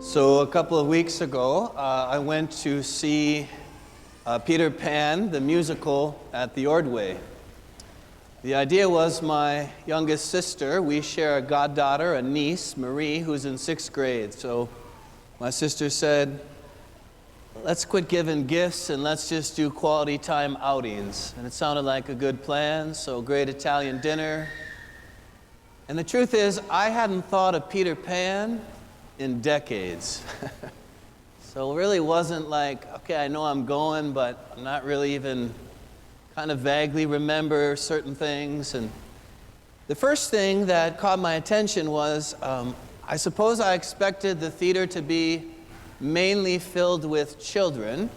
So a couple of weeks ago, I went to see Peter Pan, the musical, at the Ordway. The idea was my youngest sister, we share a goddaughter, a niece, Marie, who's in 6th grade. So my sister said, let's quit giving gifts and let's just do quality time outings. And it sounded like a good plan, so great Italian dinner. And the truth is, I hadn't thought of Peter Pan in decades. So it really wasn't like, okay, I know I'm going, but I'm not really even kind of vaguely remember certain things. And the first thing that caught my attention was, I suppose I expected the theater to be mainly filled with children.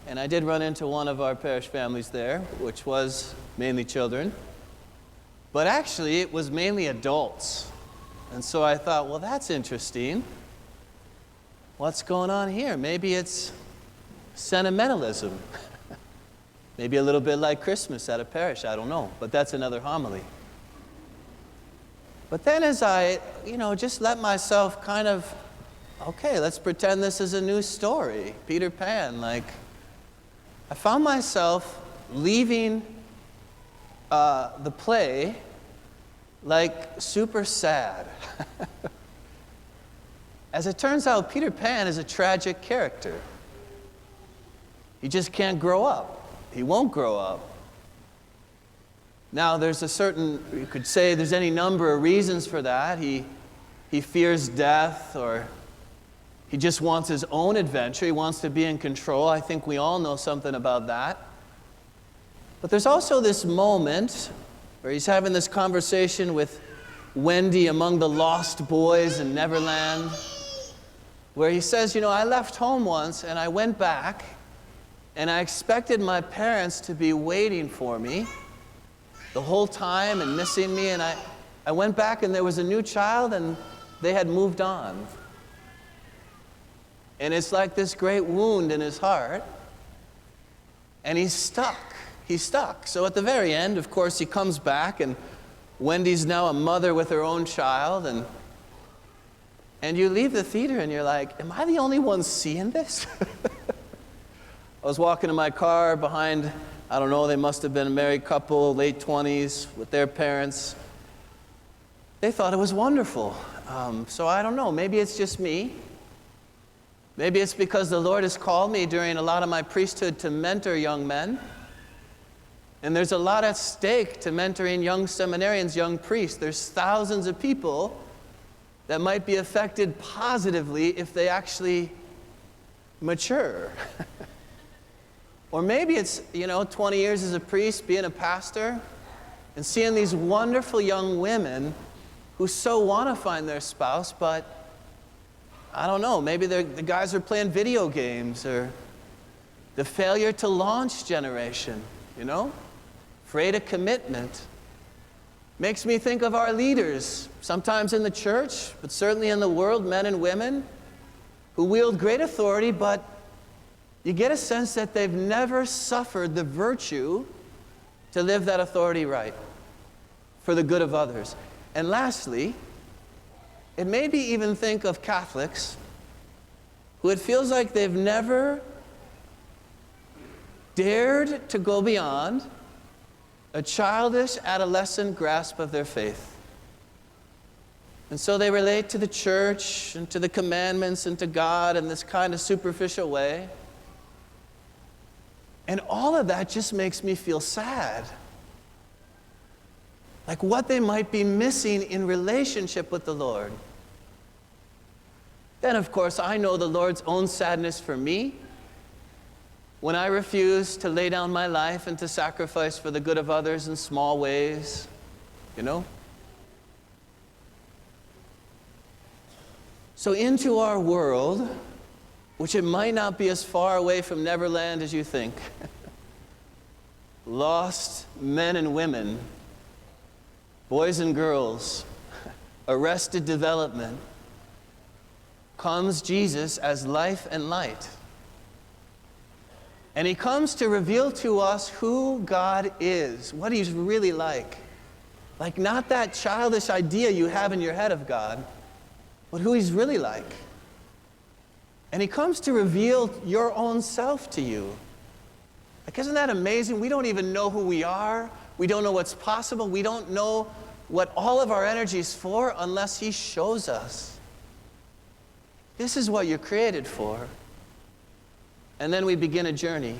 And I did run into one of our parish families there, which was mainly children. But actually, it was mainly adults. And so I thought, well, that's interesting. What's going on here? Maybe it's sentimentalism. Maybe a little bit like Christmas at a parish, I don't know. But that's another homily. But then as I, just let myself kind of, okay, let's pretend this is a new story. Peter Pan, I found myself leaving the play super sad. As it turns out, Peter Pan is a tragic character. He just can't grow up. He won't grow up. Now, there's you could say there's any number of reasons for that. He fears death, or he just wants his own adventure. He wants to be in control. I think we all know something about that. But there's also this moment where he's having this conversation with Wendy among the lost boys in Neverland, where he says, I left home once and I went back and I expected my parents to be waiting for me the whole time and missing me, and I went back and there was a new child and they had moved on. And it's like this great wound in his heart, and he's stuck. He's stuck. So at the very end, of course, he comes back, and Wendy's now a mother with her own child, and you leave the theater and you're like, am I the only one seeing this? I was walking in my car behind, I don't know, they must have been a married couple, late 20s, with their parents. They thought it was wonderful. So I don't know, maybe it's just me. Maybe it's because the Lord has called me during a lot of my priesthood to mentor young men. And there's a lot at stake to mentoring young seminarians, young priests. There's thousands of people that might be affected positively if they actually mature. Or maybe it's, 20 years as a priest, being a pastor, and seeing these wonderful young women who so want to find their spouse, but I don't know, maybe the guys are playing video games, or the failure to launch generation, afraid of commitment. Makes me think of our leaders, sometimes in the church, but certainly in the world, men and women who wield great authority, but you get a sense that they've never suffered the virtue to live that authority right for the good of others. And lastly, it made me even think of Catholics who it feels like they've never dared to go beyond a childish adolescent grasp of their faith. And so they relate to the church and to the commandments and to God in this kind of superficial way. And all of that just makes me feel sad. Like what they might be missing in relationship with the Lord. Then, of course, I know the Lord's own sadness for me when I refuse to lay down my life and to sacrifice for the good of others in small ways, So into our world, which it might not be as far away from Neverland as you think, lost men and women, boys and girls, arrested development, comes Jesus as life and light. And he comes to reveal to us who God is, what he's really like. Like not that childish idea you have in your head of God, but who he's really like. And he comes to reveal your own self to you. Like, isn't that amazing? We don't even know who we are. We don't know what's possible. We don't know what all of our energy is for unless he shows us. This is what you're created for. And then we begin a journey.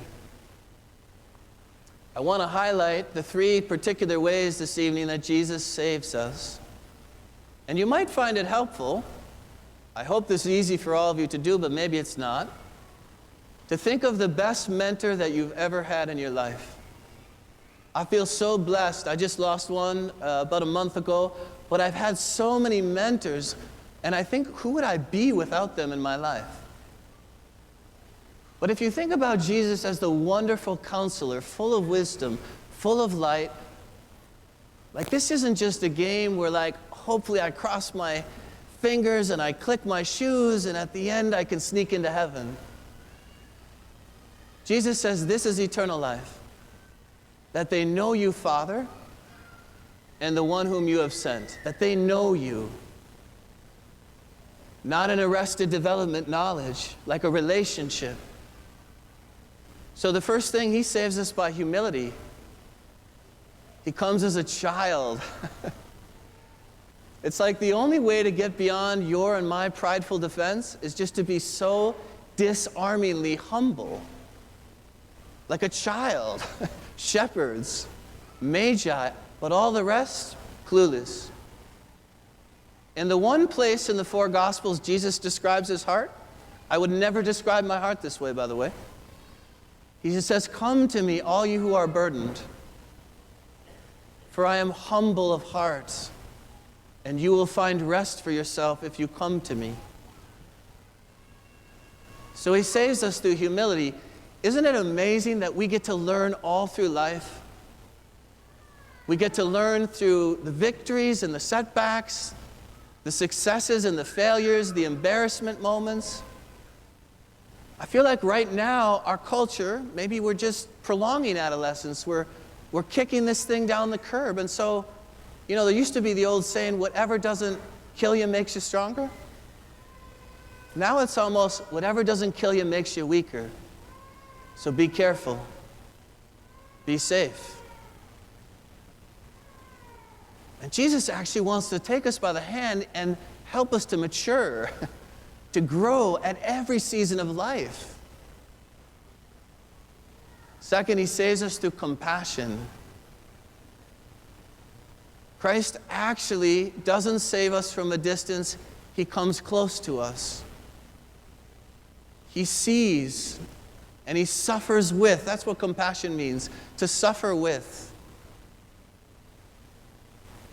I want to highlight the 3 particular ways this evening that Jesus saves us. And you might find it helpful. I hope this is easy for all of you to do, but maybe it's not. To think of the best mentor that you've ever had in your life. I feel so blessed. I just lost one about a month ago, but I've had so many mentors, and I think, who would I be without them in my life? But if you think about Jesus as the wonderful counselor, full of wisdom, full of light, like, this isn't just a game where, like, hopefully I cross my fingers and I click my shoes and at the end I can sneak into heaven. Jesus says this is eternal life, that they know you, Father, and the one whom you have sent, that they know you. Not an arrested development knowledge, like a relationship. So the first thing, he saves us by humility. He comes as a child. It's like the only way to get beyond your and my prideful defense is just to be so disarmingly humble. Like a child. Shepherds, magi, but all the rest, clueless. In the one place in the 4 Gospels Jesus describes his heart, I would never describe my heart this way, by the way. He just says, "Come to me, all you who are burdened, for I am humble of heart, and you will find rest for yourself if you come to me." So he saves us through humility. Isn't it amazing that we get to learn all through life? We get to learn through the victories and the setbacks, the successes and the failures, the embarrassment moments. I feel like right now, our culture, maybe we're just prolonging adolescence. We're kicking this thing down the curb. And so, there used to be the old saying, whatever doesn't kill you makes you stronger. Now it's almost, whatever doesn't kill you makes you weaker. So be careful. Be safe. And Jesus actually wants to take us by the hand and help us to mature, to grow at every season of life. Second, he saves us through compassion. Christ actually doesn't save us from a distance. He comes close to us. He sees and he suffers with. That's what compassion means, to suffer with.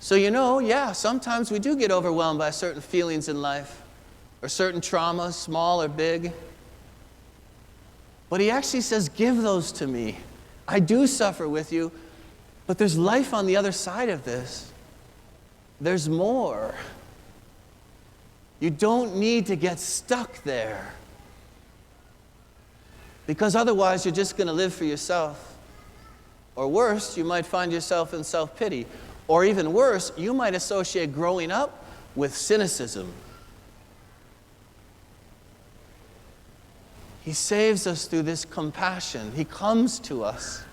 So sometimes we do get overwhelmed by certain feelings in life, or certain traumas, small or big. But he actually says, give those to me. I do suffer with you, but there's life on the other side of this. There's more. You don't need to get stuck there. Because otherwise you're just going to live for yourself. Or worse, you might find yourself in self-pity. Or even worse, you might associate growing up with cynicism. He saves us through this compassion. He comes to us.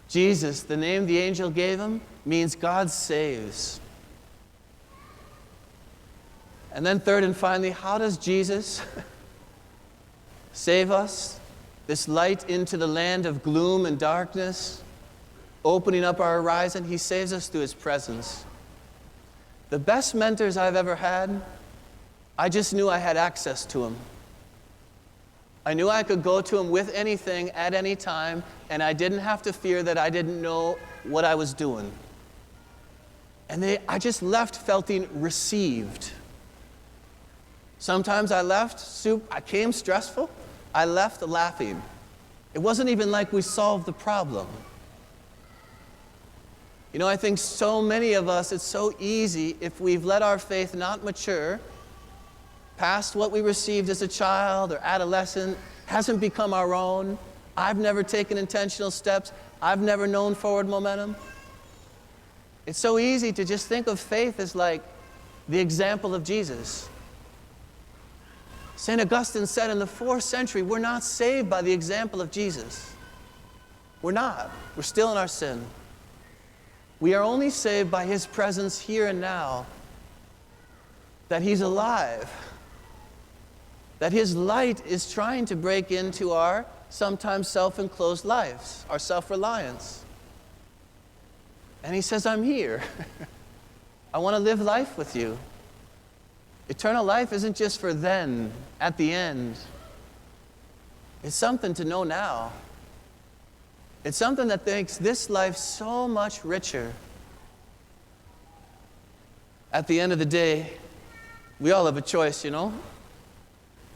Jesus, the name the angel gave him, means God saves. And then third and finally, how does Jesus save us? This light into the land of gloom and darkness, opening up our horizon. He saves us through his presence. The best mentors I've ever had, I just knew I had access to them. I knew I could go to him with anything at any time, and I didn't have to fear that I didn't know what I was doing. And I just left feeling received. Sometimes I came stressful, I left laughing. It wasn't even like we solved the problem. I think so many of us, it's so easy if we've let our faith not mature past what we received as a child or adolescent, hasn't become our own. I've never taken intentional steps. I've never known forward momentum. It's so easy to just think of faith as like the example of Jesus. St. Augustine said in the 4th century, we're not saved by the example of Jesus. We're not. We're still in our sin. We are only saved by his presence here and now, that he's alive, that his light is trying to break into our sometimes self-enclosed lives, our self-reliance. And he says, I'm here. I want to live life with you. Eternal life isn't just for then, at the end. It's something to know now. It's something that makes this life so much richer. At the end of the day, we all have a choice, you know?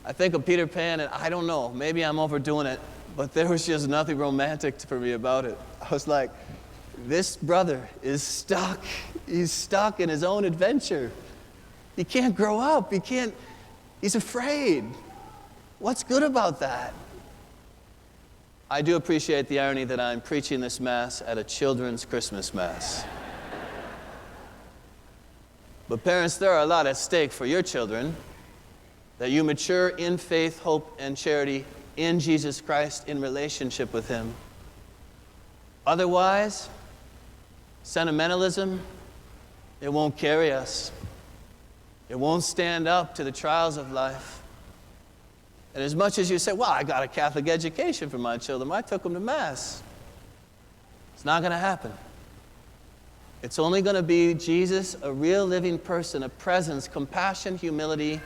I think of Peter Pan, and I don't know, maybe I'm overdoing it, but there was just nothing romantic for me about it. I was like, this brother is stuck. He's stuck in his own adventure. He can't grow up. He's afraid. What's good about that? I do appreciate the irony that I'm preaching this Mass at a children's Christmas Mass. But parents, there are a lot at stake for your children, that you mature in faith, hope, and charity in Jesus Christ, in relationship with him. Otherwise, sentimentalism, it won't carry us. It won't stand up to the trials of life. And as much as you say, well, I got a Catholic education for my children, I took them to Mass. It's not going to happen. It's only going to be Jesus, a real living person, a presence, compassion, humility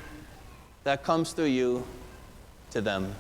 that comes through you to them.